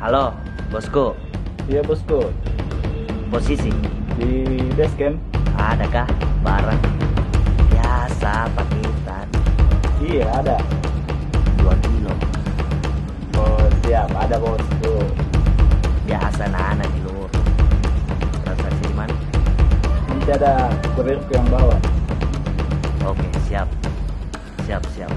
Halo, bosku. Iya bosku, Posisi? di base camp. Adakah barang biasa pakitan Iya ada. 2 kilo? Oh siap, ada bosku. Biasa anak di luar. Transaksi di mana? Nanti ada kurirku yang bawa. Oke, siap. Siap, siap.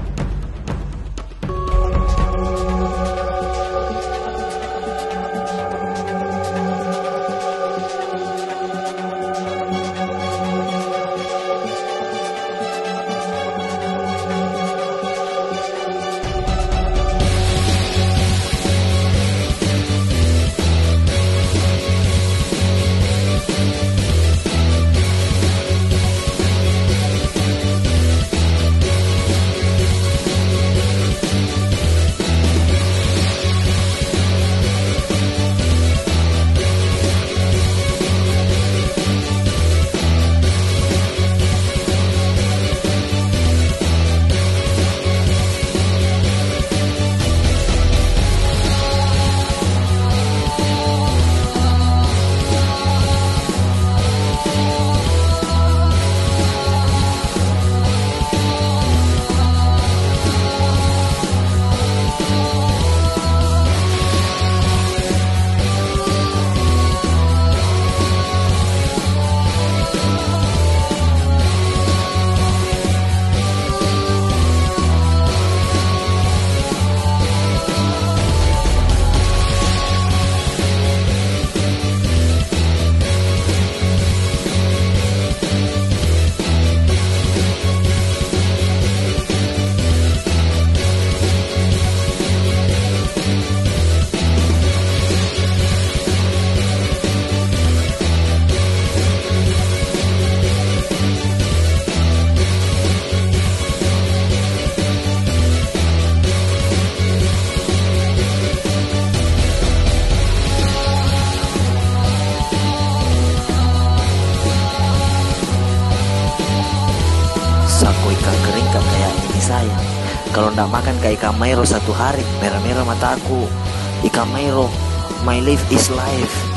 Saku ikan kering kan kayak ini sayang. Kalau ndak makan kayak ikan mairo 1 hari, merah-merah mataku. Ikan mairo, my life is life.